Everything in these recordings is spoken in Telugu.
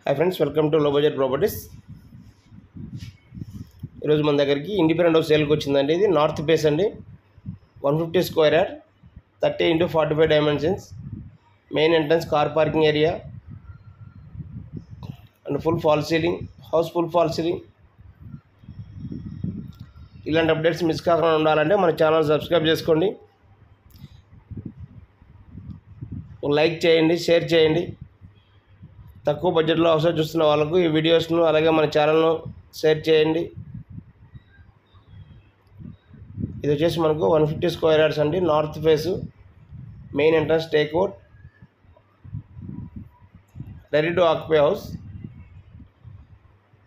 హాయ్ ఫ్రెండ్స్, వెల్కమ్ టు లో బడ్జెట్ ప్రాపర్టీస్. ఈరోజు మన దగ్గరికి ఇండిపెండెంట్ హౌస్ సేల్కి వచ్చిందండి. ఇది నార్త్ ఫేస్ అండి, 150 square yard, 30x45 dimensions, main entrance, car parking area and full fall ceiling, house full fall ceiling. ఇలాంటి అప్డేట్స్ మిస్ కాకుండా ఉండాలంటే మన ఛానల్ సబ్స్క్రైబ్ చేసుకోండి, లైక్ చేయండి, షేర్ చేయండి. తక్కువ బడ్జెట్లో హౌస్ చూస్తున్న వాళ్ళకు ఈ వీడియోస్ను అలాగే మన ఛానల్ను షేర్ చేయండి. ఇది వచ్చేసి మనకు 150 స్క్వేర్ యార్డ్స్ అండి, north face, main entrance, takeout, ready to occupy house,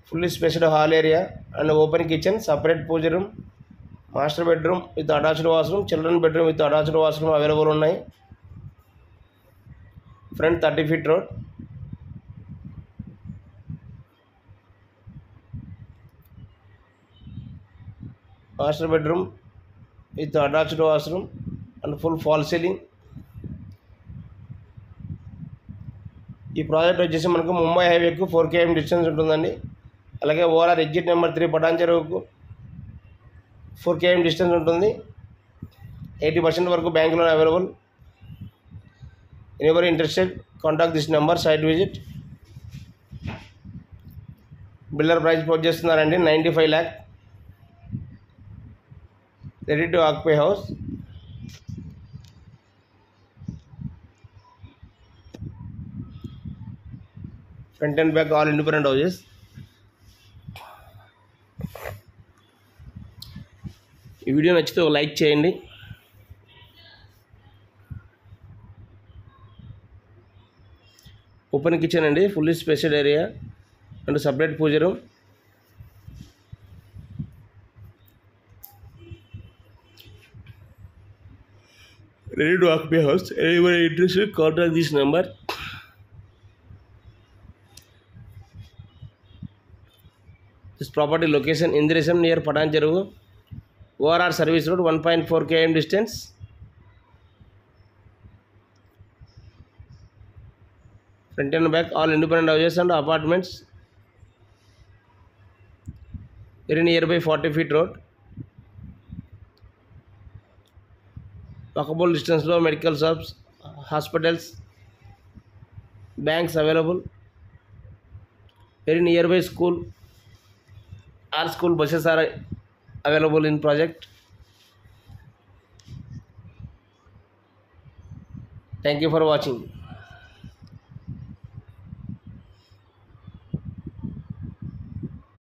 fully spaced hall area and open kitchen, separate puja room, master bedroom with attached washroom, children bedroom with attached washroom available ఉన్నాయి. Front 30 feet road, master bedroom with attached washroom and full fall ceiling. ఈ ప్రాజెక్ట్ వచ్చేసి మనకు ముంబై హైవేకు 4 km డిస్టెన్స్ ఉంటుందండి. అలాగే ఓఆర్ఆర్ ఎగ్జిట్ నెంబర్ 3 పటాన్ చెరువుకు 4 km డిస్టెన్స్ ఉంటుంది. 80% వరకు bank loan available. Anybody interested, contact this number, site visit. Builder price post చేస్తున్నారండి 95 lakh. Ready to occupy house. Front and back all independent houses. ఈ వీడియో నచ్చితే ఒక లైక్ చేయండి. ఓపెన్ కిచెన్ అండి, fully spaced area and separate puja room. Ready to occupy house. ఎవరి interest, contact this number. This property location Indresham near Patan Cheruvu, ORR service road, 1.4 km distance. Front and back all independent houses and apartments. Very near by 40 feet road. Walkable డిస్టెన్స్లో medical shops, hospitals, banks available. Very near by school. All school buses are available in project. Thank you for watching.